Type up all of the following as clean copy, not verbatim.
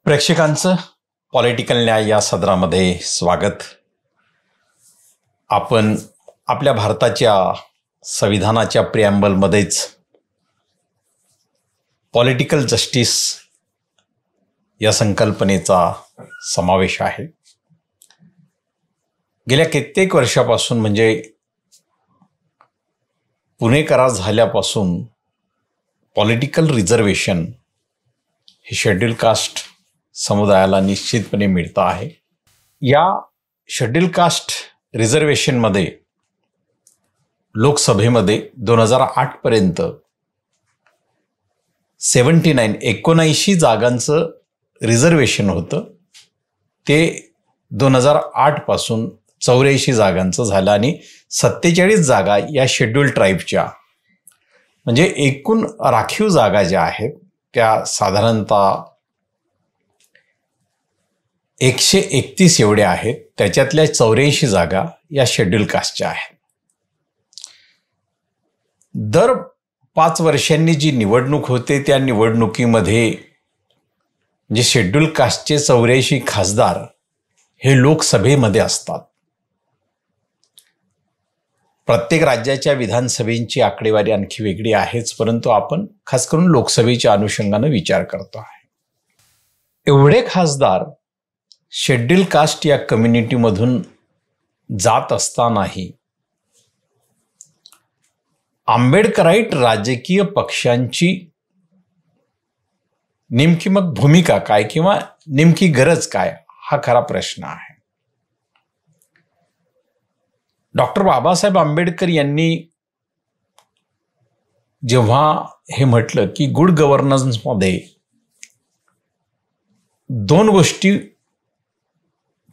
प्रेक्षकांचं political न्याय या सदरामध्ये स्वागत. आपण आपल्या भारताच्या संविधानाच्या प्रिॲम्बलमध्येच पॉलिटिकल जस्टिस या संकल्पनेचा समावेश आहे. गेल्या कित्येक वर्षापासून म्हणजे पुणे करार झाल्यापासून पॉलिटिकल रिझर्वेशन हे शेड्यूल कास्ट समुदायाला निश्चितपणे मिळतं आहे. या शेड्यूल कास्ट रिझर्वेशनमध्ये लोकसभेमध्ये 2008 पर्यंत 79 जागांचं रिझर्वेशन होतं. ते 2008 पासून 84 जागांचं झालं आणि 47 जागा या शेड्यूल ट्राईबच्या, म्हणजे एकूण राखीव जागा ज्या आहेत त्या साधारणतः 131 एवढ्या आहेत. त्याच्यातल्या 84 जागा या शेड्यूल कास्टच्या आहेत. दर 5 वर्षांनी जी निवडणूक होते त्या निवडणुकीमध्ये म्हणजे शेड्यूल कास्टचे 84 खासदार हे लोकसभेमध्ये असतात. प्रत्येक राज्याच्या विधानसभेची आकडेवारी आणखी वेगळी आहेच, परंतु आपण खास करून लोकसभेच्या अनुषंगानं विचार करतो आहे. एवढे खासदार शेड्यूल कास्ट या कम्युनिटीमधून जात असतानाही आंबेडकराईट राजकीय पक्षांची नेमकी मग भूमिका काय किंवा नेमकी गरज काय हा खरा प्रश्न आहे. डॉक्टर बाबासाहेब आंबेडकर यांनी जेव्हा हे म्हटलं की गुड गव्हर्नन्समध्ये 2 गोष्टी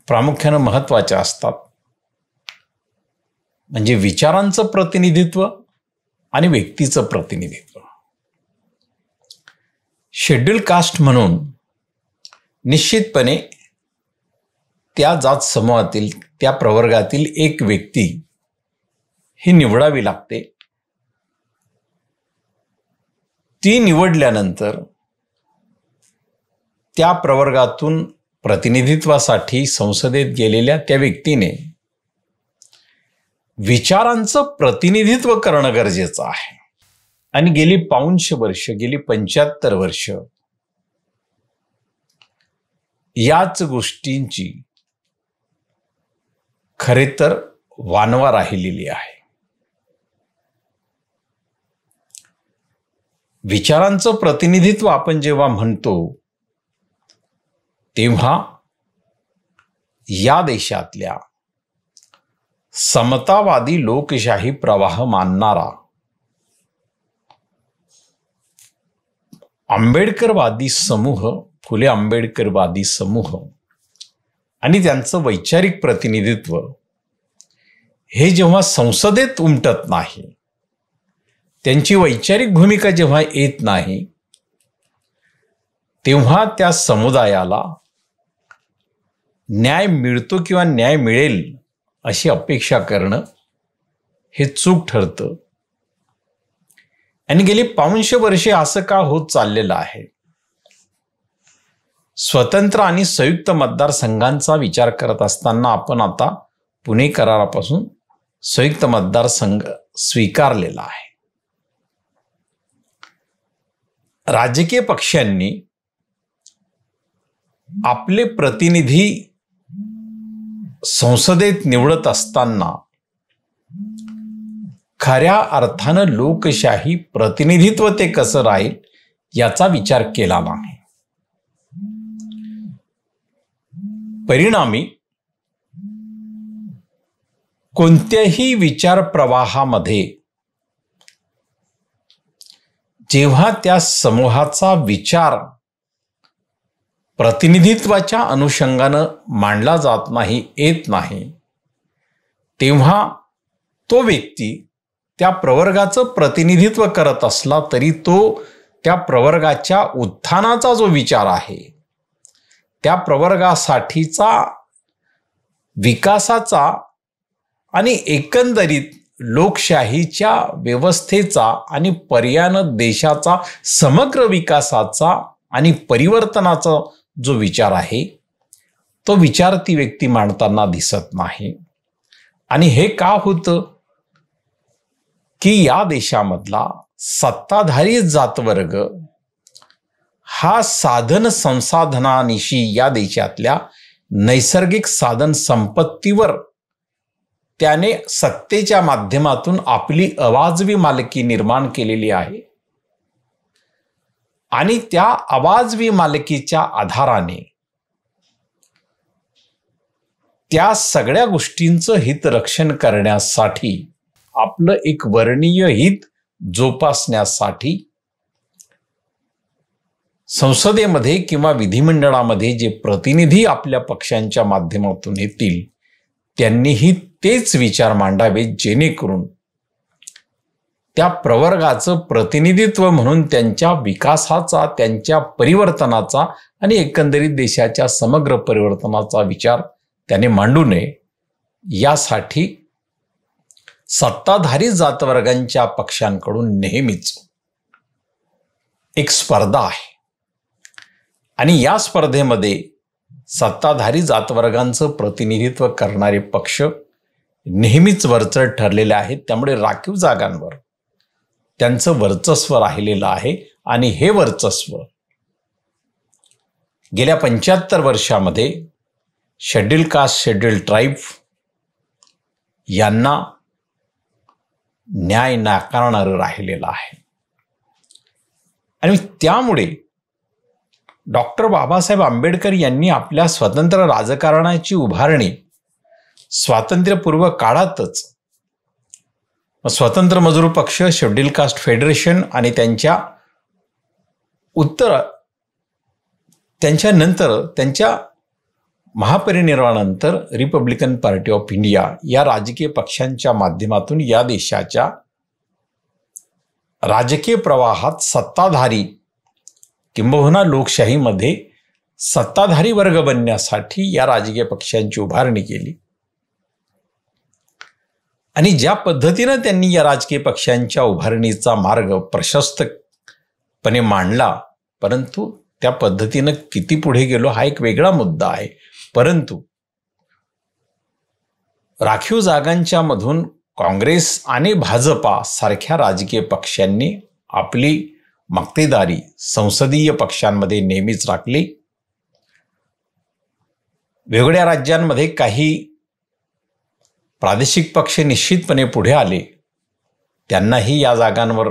प्रामुख्यानं महत्त्वाच्या असतात, म्हणजे विचारांचं प्रतिनिधित्व आणि व्यक्तीचं प्रतिनिधित्व. शेड्यूल कास्ट म्हणून निश्चितपणे त्या जात समूहातील त्या प्रवर्गातील एक व्यक्ती ही निवडावी लागते. ती निवडल्यानंतर त्या प्रवर्गातून प्रतिनिधित्वासाठी संसदेत गेलेल्या त्या व्यक्तीने विचारांचं प्रतिनिधित्व करणं गरजेचं आहे. आणि गेली 500 वर्ष, गेली 75 वर्ष याच गोष्टींची खरे तर वानवा राहिलेली आहे. विचारांचं प्रतिनिधित्व आपण जेव्हा म्हणतो तेव्हा या देशातल्या समतावादी लोकशाही प्रवाह मानणारा आंबेडकरवादी समूह, फुले आंबेडकरवादी समूह आणि त्यांचं वैचारिक प्रतिनिधित्व हे जेव्हा संसदेत उमटत नाही, त्यांची वैचारिक भूमिका जेव्हा येत नाही, तेव्हा त्या समुदायाला न्याय मिळतो किंवा न्याय मिळेल अशी अपेक्षा करणं हे चूक ठरतं. आणि गेली 500 वर्षे असं का होत चाललेलं आहे? स्वतंत्र आणि संयुक्त मतदारसंघांचा विचार करत असताना आपण आता पुणे करारापासून संयुक्त मतदारसंघ स्वीकारलेला आहे. राजकीय पक्षांनी आपले प्रतिनिधी संसदेत निवडत असताना खऱ्या अर्थानं लोकशाही प्रतिनिधित्व ते कसं राहील याचा विचार केला नाही. परिणामी कोणत्याही विचार प्रवाहामध्ये जेव्हा त्या समूहाचा विचार प्रतिनिधित्वाच्या अनुषंगानं मांडला जात नाही, येत नाही, तेव्हा तो व्यक्ती त्या प्रवर्गाचं प्रतिनिधित्व करत असला तरी तो त्या प्रवर्गाच्या उत्थानाचा जो विचार आहे, त्या प्रवर्गासाठीचा विकासाचा आणि एकंदरीत लोकशाहीच्या व्यवस्थेचा आणि पर्यायानं देशाचा समग्र विकासाचा आणि परिवर्तनाचा जो विचार आहे तो विचार ती व्यक्ती मांडताना दिसत नाही. आणि हे का होतं की या देशामधला सत्ताधारी जातवर्ग हा साधन संसाधनानिशी या देशातल्या नैसर्गिक साधन संपत्तीवर त्याने सत्तेच्या माध्यमातून आपली अवाजवी मालकी निर्माण केलेली आहे. आणि त्या अवाजवी मालकीच्या आधाराने त्या सगळ्या गोष्टींचं हितरक्षण करण्यासाठी, आपलं एक वर्णीय हित जोपासण्यासाठी संसदेमध्ये किंवा विधिमंडळामध्ये जे प्रतिनिधी आपल्या पक्षांच्या माध्यमातून येतील त्यांनीही तेच विचार मांडावेत, जेणेकरून त्या प्रवर्गाचं प्रतिनिधित्व म्हणून त्यांच्या विकासाचा, त्यांच्या परिवर्तनाचा आणि एकंदरीत देशाच्या समग्र परिवर्तनाचा विचार त्याने मांडू नये. यासाठी सत्ताधारी जातवर्गांच्या पक्षांकडून नेहमीच एक स्पर्धा आहे. आणि या स्पर्धेमध्ये सत्ताधारी जातवर्गांचं प्रतिनिधित्व करणारे पक्ष नेहमीच वरचढ ठरलेले आहेत. त्यामुळे राखीव जागांवर त्यांचं वर्चस्व राहिलेलं आहे. आणि हे वर्चस्व गेल्या 75 वर्षामध्ये शेड्यूल कास्ट, शेड्यूल ट्राईब यांना न्याय नाकारणारं राहिलेलं आहे. आणि त्यामुळे डॉक्टर बाबासाहेब आंबेडकर यांनी आपल्या स्वतंत्र राजकारणाची उभारणी स्वातंत्र्यपूर्व काळातच स्वतंत्र मजूर पक्ष, शेड्यूल कास्ट फेडरेशन आणि त्यांच्या महापरिनिर्वाणानंतर रिपब्लिकन पार्टी ऑफ इंडिया या राजकीय पक्षांच्या माध्यमातून या देशाच्या राजकीय प्रवाहात सत्ताधारी किंबहुना लोकशाहीमध्ये सत्ताधारी वर्ग बनण्यासाठी या राजकीय पक्षांची उभारणी केली. आणि ज्या पद्धतीनं त्यांनी या राजकीय पक्षांच्या उभारणीचा मार्ग प्रशस्तपणे मांडला, परंतु त्या पद्धतीनं किती पुढे गेलो हा एक वेगळा मुद्दा आहे. परंतु राखीव जागांच्या मधून काँग्रेस आणि भाजपा सारख्या राजकीय पक्षांनी आपली मक्तेदारी संसदीय पक्षांमध्ये नेहमीच राखली. वेगळ्या राज्यांमध्ये काही प्रादेशिक पक्ष निश्चितपणे पुढे आले, त्यांनाही या जागांवर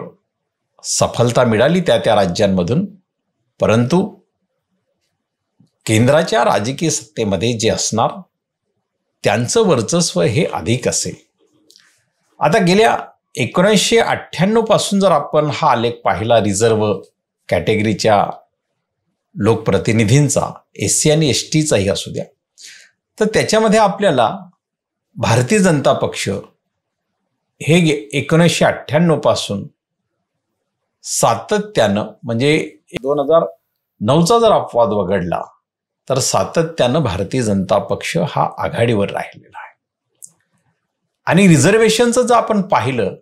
सफलता मिळाली त्या राज्यांमधून. परंतु केंद्राच्या राजकीय सत्तेमध्ये जे असणार त्यांचं वर्चस्व हे अधिक असेल. आता गेल्या 1998 पासून जर आपण हा आलेख पाहिला रिझर्व्ह कॅटेगरीच्या लोकप्रतिनिधींचा, SC आणि STचाही असू द्या, तर त्याच्यामध्ये आपल्याला भारतीय जनता पक्ष हे 1998 पासून सातत्यानं, म्हणजे 2009चा जर अपवाद वगळला तर सातत्यानं भारतीय जनता पक्ष हा आघाडीवर राहिलेला आहे. आणि रिझर्वेशनचं जर आपण पाहिलं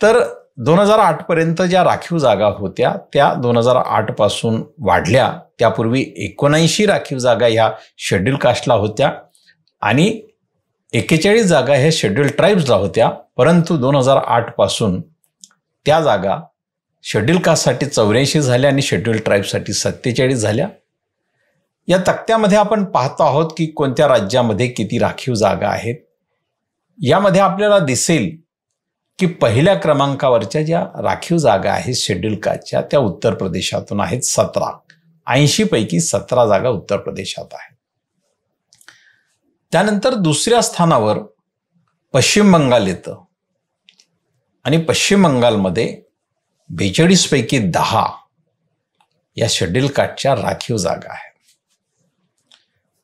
तर 2008 पर्यंत ज्या राखीव जागा होत्या त्या 2008 पासून वाढल्या. त्यापूर्वी 79 राखीव जागा ह्या शेड्यूल कास्टला होत्या आणि 41 जागा ह्या शेड्यूल ट्राईब्सला होत्या. परंतु 2008 पासून त्या जागा शेड्यूल कास्टसाठी 84 झाल्या आणि शेड्यूल ट्राईब्ससाठी 47 झाल्या. या तक्त्यामध्ये आपण पाहतो आहोत की कोणत्या राज्यामध्ये किती राखीव जागा आहेत. यामध्ये आपल्याला दिसेल की पहिल्या क्रमांकावरच्या ज्या राखीव जागा आहेत शेड्यूल कास्टच्या त्या उत्तर प्रदेशातून आहेत 17. 80 पैकी 17 जागा उत्तर प्रदेशात आहेत. त्यानंतर दुसऱ्या स्थानावर पश्चिम बंगाल येतं आणि पश्चिम बंगालमध्ये 42 पैकी 10 या शेड्यूल कास्टच्या राखीव जागा आहेत.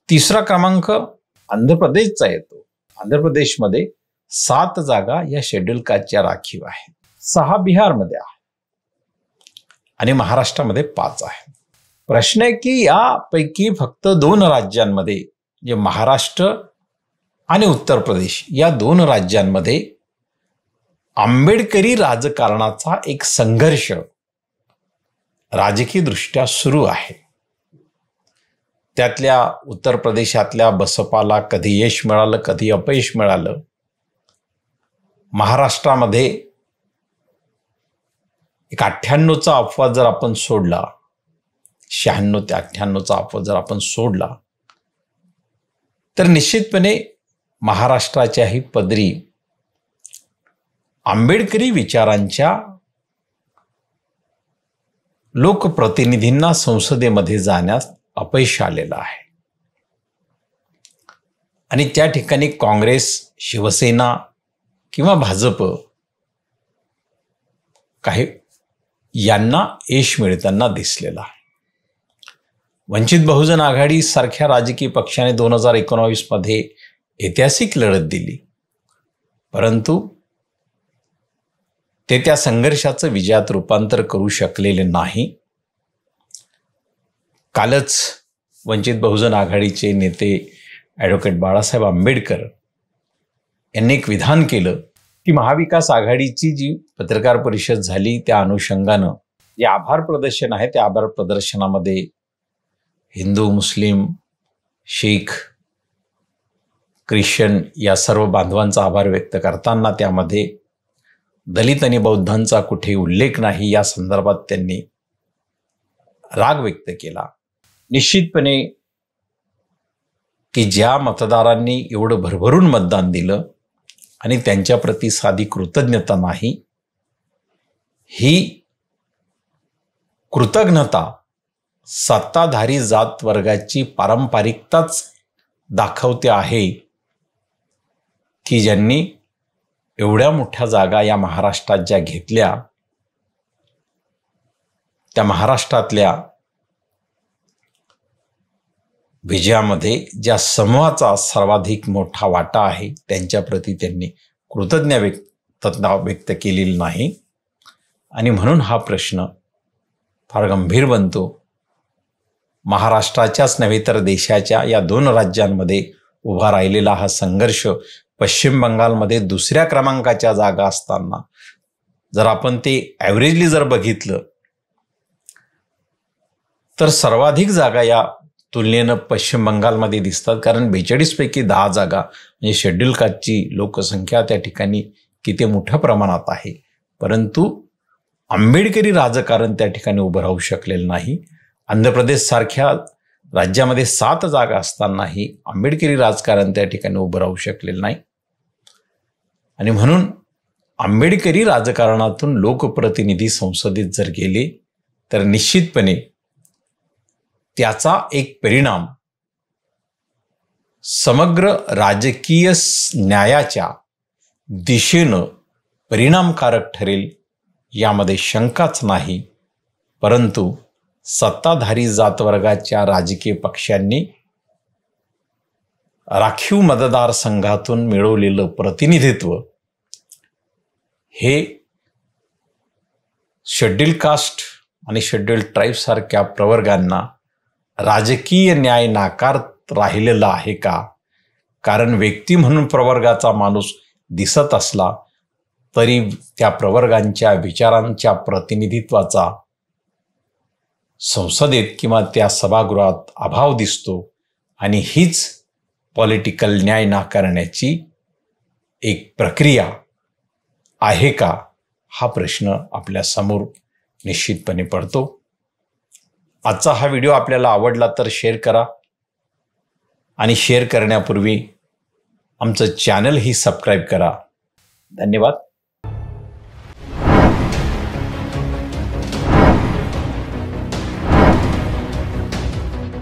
तिसरा क्रमांक आंध्र प्रदेशचा येतो. आंध्र प्रदेशमध्ये 7 जागा या शेड्यूल कास्टच्या राखीव आहेत. 6 बिहारमध्ये आहे आणि महाराष्ट्रामध्ये 5 आहे. प्रश्न आहे की यापैकी फक्त 2 राज्यांमध्ये, जे महाराष्ट्र आणि उत्तर प्रदेश या 2 राज्यांमध्ये आंबेडकरी राजकारणाचा एक संघर्ष राजकीय दृष्ट्या सुरू आहे. त्यातल्या उत्तर प्रदेशातल्या बसपाला कधी यश मिळालं, कधी अपयश मिळालं. महाराष्ट्रामध्ये एक 98चा अपवाद जर आपण सोडला, 96 ते 98चा अपवाद जर आपण सोडला, तर निश्चितपणे महाराष्ट्राच्याही पदरी आंबेडकरी विचारांच्या लोकप्रतिनिधींना संसदेमध्ये जाण्यास अपयश आलेलं आहे. आणि त्या ठिकाणी काँग्रेस, शिवसेना किंवा भाजप काही यांना यश मिळताना दिसलेलं आहे. वंचित बहुजन आघाडी सारख्या राजकीय पक्षाने 2019 मध्ये ऐतिहासिक लढत दिली, परंतु ते त्या संघर्षाचं विजयात रूपांतर करू शकलेले नाही. कालच वंचित बहुजन आघाडीचे नेते ॲडव्होकेट बाळासाहेब आंबेडकर यांनी एक विधान केलं की महाविकास आघाडीची जी पत्रकार परिषद झाली त्या अनुषंगानं जे आभार प्रदर्शन आहे त्या आभार प्रदर्शनामध्ये हिंदू, मुस्लिम, शीख, ख्रिश्चन या सर्व बांधवांचा आभार व्यक्त करताना त्यामध्ये दलित आणि बौद्धांचा कुठे उल्लेख नाही या संदर्भात त्यांनी राग व्यक्त केला. निश्चितपणे की ज्या मतदारांनी एवढं भरभरून मतदान दिलं आणि त्यांच्याप्रती साधी कृतज्ञता नाही, ही कृतज्ञता सत्ताधारी जात वर्गाची पारंपरिकताच दाखवते आहे की ज्यांनी एवढ्या मोठ्या जागा या महाराष्ट्रात ज्या घेतल्या, त्या महाराष्ट्रातल्या विजयामध्ये ज्या समूहाचा सर्वाधिक मोठा वाटा आहे त्यांच्याप्रती त्यांनी कृतज्ञता व्यक्त केलेली नाही. आणि म्हणून हा प्रश्न फार गंभीर बनतो. महाराष्ट्राच्याच नव्हे तर देशाच्या या 2 राज्यांमध्ये उभा राहिलेला हा संघर्ष पश्चिम बंगालमध्ये दुसऱ्या क्रमांकाच्या जागा असताना जर आपण ते ॲव्हरेजली जर बघितलं तर सर्वाधिक जागा या तुलनेनं पश्चिम बंगालमध्ये दिसतात. कारण 42 पैकी 10 जागा म्हणजे शेड्यूल कास्टची लोकसंख्या त्या ठिकाणी किती मोठ्या प्रमाणात आहे, परंतु आंबेडकरी राजकारण त्या ठिकाणी उभं राहू शकलेलं नाही. आंध्र प्रदेश सारख्या राज्यामध्ये 7 जागा असतानाही आंबेडकरी राजकारण त्या ठिकाणी उभं राहू शकलेलं नाही. आणि म्हणून आंबेडकरी राजकारणातून लोकप्रतिनिधी संसदेत जर गेले तर निश्चितपणे त्याचा एक परिणाम समग्र राजकीय न्यायाच्या दिशेनं परिणामकारक ठरेल यामध्ये शंकाच नाही. परंतु सत्ताधारी जातवर्गाच्या राजकीय पक्षांनी राखीव मतदारसंघातून मिळवलेलं प्रतिनिधित्व हे शेड्यूल कास्ट आणि शेड्यूल ट्राईब सारख्या प्रवर्गांना राजकीय न्याय नाकारत राहिलेला आहे का? कारण व्यक्ती म्हणून प्रवर्गाचा माणूस दिसत असला तरी त्या प्रवर्गांच्या विचारांच्या प्रतिनिधित्वाचा संसदेत किंवा त्या सभागृहात अभाव दिसतो. आणि हीच पॉलिटिकल न्याय नाकारण्याची एक प्रक्रिया आहे का, हा प्रश्न आपल्या समोर निश्चितपणे पडतो. आजचा हा व्हिडिओ आपल्याला आवडला तर शेअर करा आणि शेअर करण्यापूर्वी आमचं चॅनलही सबस्क्राईब करा. धन्यवाद.